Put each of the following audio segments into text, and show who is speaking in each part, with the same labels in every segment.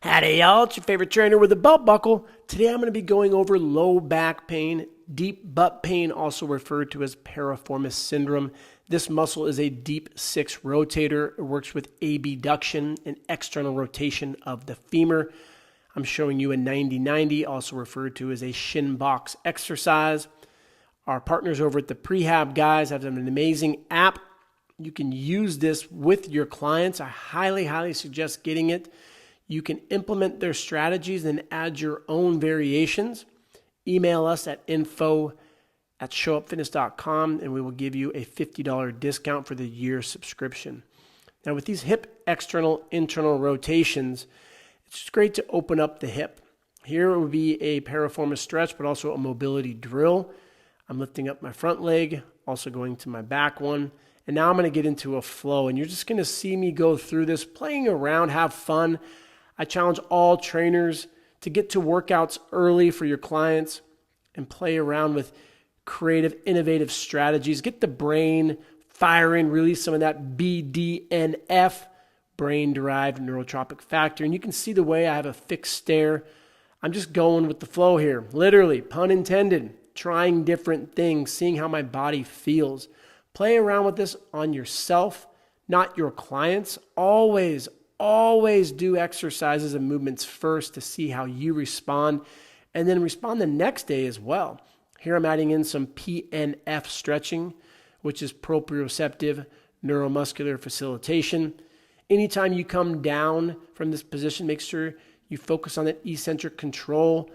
Speaker 1: Howdy y'all, it's your favorite trainer with a belt buckle. Today I'm going to be going over low back pain, deep butt pain, also referred to as piriformis syndrome. This muscle is a deep six rotator. It works with abduction and external rotation of the femur. I'm showing you a 90-90, also referred to as a shin box exercise. Our partners over at the Prehab guys have an amazing app. You can use this with your clients. I highly suggest getting it. You can implement their strategies and add your own variations. Email us at info@showupfitness.com and we will give you a $50 discount for the year subscription. Now with these hip external internal rotations, it's just great to open up the hip. Here it would be a piriformis stretch, but also a mobility drill. I'm lifting up my front leg, also going to my back one. And now I'm going to get into a flow, and you're just going to see me go through this, playing around, have fun. I challenge all trainers to get to workouts early for your clients and play around with creative, innovative strategies. Get the brain firing, release some of that BDNF, brain-derived neurotrophic factor. And you can see the way I have a fixed stare. I'm just going with the flow here, literally, pun intended, trying different things, seeing how my body feels. Play around with this on yourself, not your clients. Always do exercises and movements first to see how you respond, and then respond the next day as well. Here I'm adding in some PNF stretching, which is proprioceptive neuromuscular facilitation. Anytime you come down from this position, make sure you focus on that eccentric control,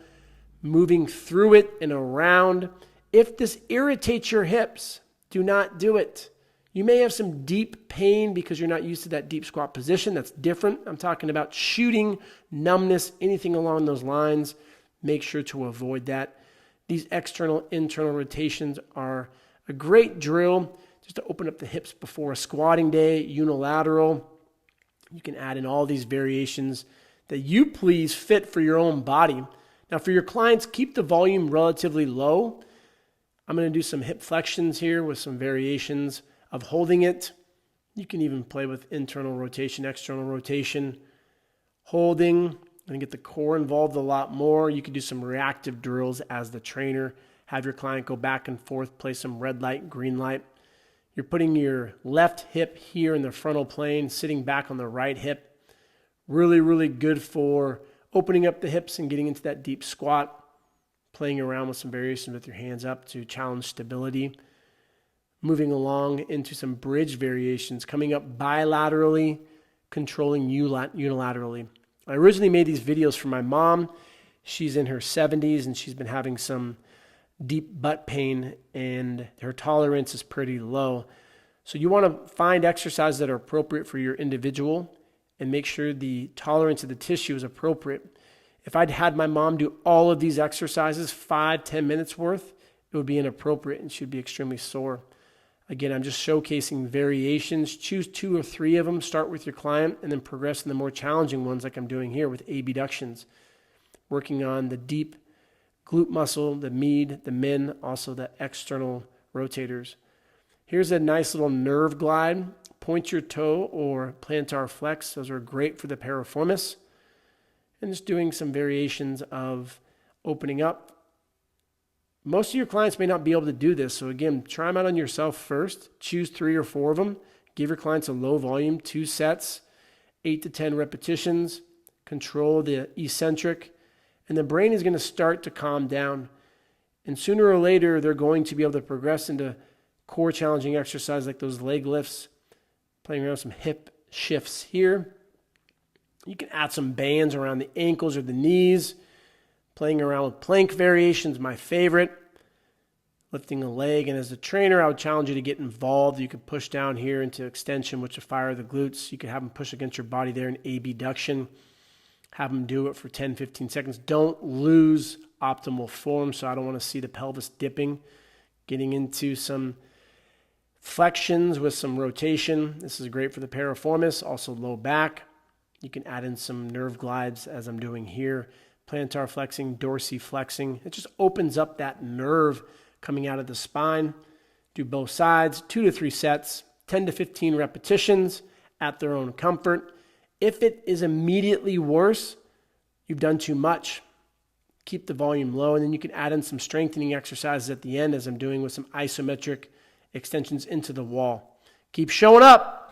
Speaker 1: moving through it and around. If this irritates your hips, do not do it. You may have some deep pain because you're not used to that deep squat position. That's different. I'm talking about shooting, numbness, anything along those lines. Make sure to avoid that. These external, internal rotations are a great drill just to open up the hips before a squatting day, unilateral. You can add in all these variations that you please fit for your own body. Now for your clients, keep the volume relatively low. I'm going to do some hip flexions here with some variations of holding it. You can even play with internal rotation, external rotation, holding, and get the core involved a lot more. You can do some reactive drills as the trainer. Have your client go back and forth, play some red light, green light. You're putting your left hip here in the frontal plane, sitting back on the right hip. Really good for opening up the hips and getting into that deep squat. Playing around with some variations with your hands up to challenge stability. Moving along into some bridge variations, coming up bilaterally, controlling unilaterally. I originally made these videos for my mom. She's in her 70s and she's been having some deep butt pain and her tolerance is pretty low. So you want to find exercises that are appropriate for your individual and make sure the tolerance of the tissue is appropriate. If I'd had my mom do all of these exercises, 5-10 minutes worth, it would be inappropriate and she'd be extremely sore. Again, I'm just showcasing variations. Choose 2 or 3 of them. Start with your client and then progress in the more challenging ones like I'm doing here with abductions. Working on the deep glute muscle, the med, the min, also the external rotators. Here's a nice little nerve glide. Point your toe or plantar flex. Those are great for the piriformis. And just doing some variations of opening up. Most of your clients may not be able to do this. So again, try them out on yourself first. Choose 3 or 4 of them. Give your clients a low volume, 2 sets, 8 to 10 repetitions. Control the eccentric. And the brain is going to start to calm down. And sooner or later, they're going to be able to progress into core challenging exercises like those leg lifts. Playing around with some hip shifts here. You can add some bands around the ankles or the knees. Playing around with plank variations, my favorite. Lifting a leg. And as a trainer, I would challenge you to get involved. You could push down here into extension, which will fire the glutes. You could have them push against your body there in abduction. Have them do it for 10-15 seconds. Don't lose optimal form, so I don't want to see the pelvis dipping. Getting into some flexions with some rotation. This is great for the piriformis, also low back. You can add in some nerve glides as I'm doing here. Plantar flexing, dorsiflexing. It just opens up that nerve coming out of the spine. Do both sides, 2 to 3 sets, 10 to 15 repetitions at their own comfort. If it is immediately worse, you've done too much, keep the volume low, and then you can add in some strengthening exercises at the end, as I'm doing with some isometric extensions into the wall. Keep showing up.